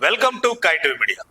Welcome to కైటివ్ media.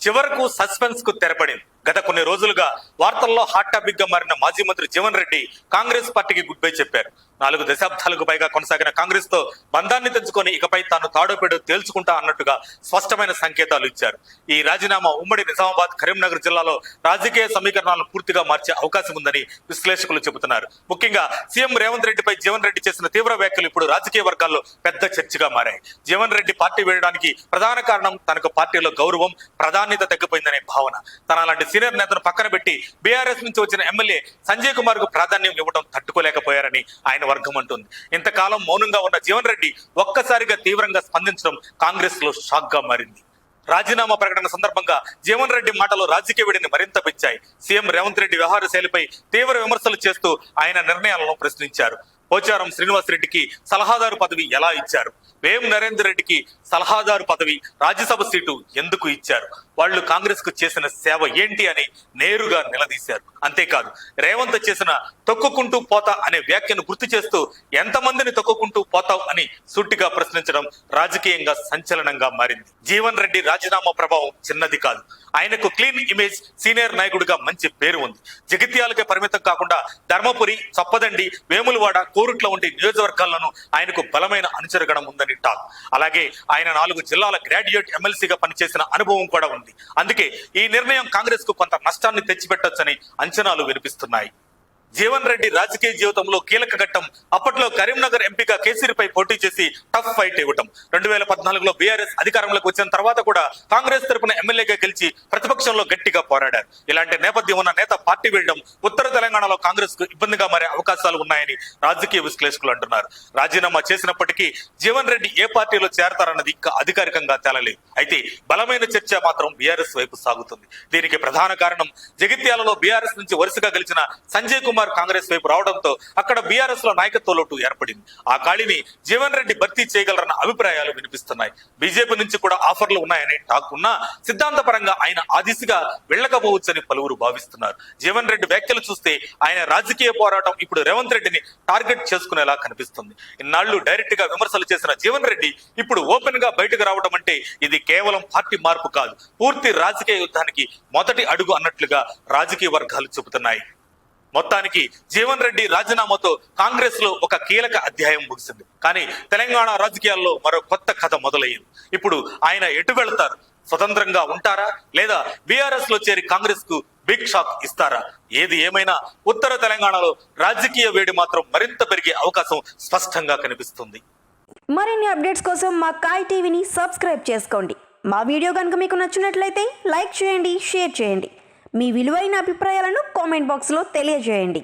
చివరకు suspense కు తెరపడింది. గత కొన్ని రోజులుగా వార్తల్లో హాట్ టాపిక్ గా మారిన మాజీ మంత్రి జీవన్ రెడ్డి కాంగ్రెస్ పార్టీకి గుడ్ బై చెప్పారు. 4 దశాబ్దాలకు పైగా కొనసాగిన కాంగ్రెస్ తో బంధాన్ని తెంచుకొని ఇకపై తాను తాడోపేడో తేల్చుకుంటా అన్నట్టుగా స్పష్టమైన సంకేతాలు ఇచ్చారు. ఈ రాజీనామా ఉమ్మడి నిజామాబాద్, కరీంనగర్ జిల్లాలో రాజకీయ సమీకరణాలను పూర్తిగా మార్చే అవకాశం ఉందని విశ్లేషకులు చెబుతున్నారు. ముఖ్యంగా సీఎం రేవంత్ రెడ్డిపై జీవన్ రెడ్డి చేసిన తీవ్ర వ్యాఖ్యలు ఇప్పుడు రాజకీయ వర్గాల్లో పెద్ద చర్చగా మారాయి. జీవన్ రెడ్డి పార్టీ వేయడానికి ప్రధాన కారణం తనకు పార్టీలో గౌరవం, ప్రాధాన్యత తగ్గిపోయిందనే భావన. తన లాంటి సీనియర్ నేతను పక్కన పెట్టి బీఆర్ఎస్ నుంచి వచ్చిన ఎమ్మెల్యే సంజయ్ కుమార్ కు ప్రాధాన్యం ఇవ్వడం తట్టుకోలేకపోయారని ఆయన వర్గం అంటుంది. ఇంతకాలం మౌనంగా ఉన్న జీవన్ రెడ్డి ఒక్కసారిగా తీవ్రంగా స్పందించడం కాంగ్రెస్ లో షాక్ గా మారింది. రాజీనామా ప్రకటన సందర్భంగా జీవన్ రెడ్డి మాటలు రాజకీయ వేడిని మరింత పెంచాయి. సీఎం రేవంత్ రెడ్డి వ్యవహార శైలిపై తీవ్ర విమర్శలు చేస్తూ ఆయన నిర్ణయాలను ప్రశ్నించారు. పోచారం శ్రీనివాస్ రెడ్డికి సలహాదారు పదవి ఎలా ఇచ్చారు? వేం నరేందర్ రెడ్డికి సలహాదారు పదవి, రాజ్యసభ సీటు ఎందుకు ఇచ్చారు? వాళ్ళు కాంగ్రెస్ కు చేసిన సేవ ఏంటి అని నేరుగా నిలదీశారు. అంతేకాదు, రేవంత్ చేసిన తొక్కుకుంటూ పోతా అనే వ్యాఖ్యను గుర్తు చేస్తూ ఎంతమందిని తొక్కుకుంటూ పోతావు అని సూటిగా ప్రశ్నించడం రాజకీయంగా సంచలనంగా మారింది. జీవన్ రెడ్డి రాజీనామా ప్రభావం చిన్నది కాదు. ఆయనకు క్లీన్ ఇమేజ్, సీనియర్ నాయకుడిగా మంచి పేరు ఉంది. జగిత్యాలకే పరిమితం కాకుండా ధర్మపురి, చొప్పదండి, వేములవాడ, కోరుట్ల వంటి నియోజకవర్గాల్లోనూ ఆయనకు బలమైన అనుచరగణం ఉందని టాక్. అలాగే ఆయన 4 జిల్లాల గ్రాడ్యుయేట్ ఎమ్మెల్సీగా పనిచేసిన అనుభవం కూడా ఉంది. అందుకే ఈ నిర్ణయం కాంగ్రెస్ కు కొంత నష్టాన్ని తెచ్చిపెట్టొచ్చని అంచనాలు వినిపిస్తున్నాయి. జీవన్ రెడ్డి రాజకీయ జీవితంలో కీలక ఘట్టం అప్పట్లో కరీంనగర్ ఎంపీగా కేసీఆర్పై పోటీ చేసి టఫ్ ఫైట్ ఇవ్వటం. 2014లో బీఆర్ఎస్ అధికారంలోకి వచ్చిన తర్వాత కూడా కాంగ్రెస్ తరపున ఎమ్మెల్యేగా గెలిచి ప్రతిపక్షంలో గట్టిగా పోరాడారు. ఇలాంటి నేపథ్యం ఉన్న నేత పార్టీ వేయడం ఉత్తర తెలంగాణలో కాంగ్రెస్ కు ఇబ్బందిగా మారే అవకాశాలు ఉన్నాయని రాజకీయ విశ్లేషకులు అంటున్నారు. రాజీనామా చేసినప్పటికీ జీవన్ రెడ్డి ఏ పార్టీలో చేరతారన్నది ఇంకా అధికారికంగా తేలలేదు. అయితే బలమైన చర్చ మాత్రం బీఆర్ఎస్ వైపు సాగుతుంది. దీనికి ప్రధాన కారణం జగిత్యాలలో బీఆర్ఎస్ నుంచి వరుసగా గెలిచిన సంజయ్ కుమార్ కాంగ్రెస్ వైపు రావడంతో అక్కడ బీఆర్ఎస్ లో నాయకత్వ లోటు ఏర్పడింది. ఆ ఖాళీని జీవన్ రెడ్డి భర్తీ చేయగలరన్న అభిప్రాయాలు వినిపిస్తున్నాయి. బీజేపీ నుంచి కూడా ఆఫర్లు ఉన్నాయని టాక్ ఉన్నా సిద్ధాంతపరంగా ఆయన ఆ దిశగా వెళ్లకపోవచ్చని పలువురు భావిస్తున్నారు. జీవన్ రెడ్డి వ్యాఖ్యలు చూస్తే ఆయన రాజకీయ పోరాటం ఇప్పుడు రేవంత్ రెడ్డిని టార్గెట్ చేసుకునేలా కనిపిస్తుంది. ఇన్నాళ్లు డైరెక్ట్ గా విమర్శలు చేసిన జీవన్ రెడ్డి ఇప్పుడు ఓపెన్ గా బయటకు రావడం అంటే ఇది కేవలం పార్టీ మార్పు కాదు, పూర్తి రాజకీయ యుద్ధానికి మొదటి అడుగు అన్నట్లుగా రాజకీయ వర్గాలు చెబుతున్నాయి. మొత్తానికి జీవన్ రెడ్డి రాజీనామాతో కాంగ్రెస్ లో ఒక కీలక అధ్యాయం ముగిసింది. కానీ తెలంగాణ రాజకీయాల్లో మరో కొత్త కథ మొదలయ్యింది. ఇప్పుడు ఆయన ఎటు వెళ్తారు? స్వతంత్రంగా ఉంటారా, లేదా బీఆర్ఎస్ లో చేరి కాంగ్రెస్ కు బిగ్ షాక్ ఇస్తారా? ఏది ఏమైనా ఉత్తర తెలంగాణలో రాజకీయ వేడి మాత్రం మరింత పెరిగే అవకాశం స్పష్టంగా కనిపిస్తుంది. మరిన్ని అప్డేట్స్ కోసం మా కాయ్ టీవీని సబ్స్క్రైబ్ చేసుకోండి. మా వీడియో కనుక మీకు నచ్చినట్లయితే లైక్ చేయండి, షేర్ చేయండి. మీ విలువైన అభిప్రాయాలను కామెంట్ బాక్స్లో తెలియజేయండి.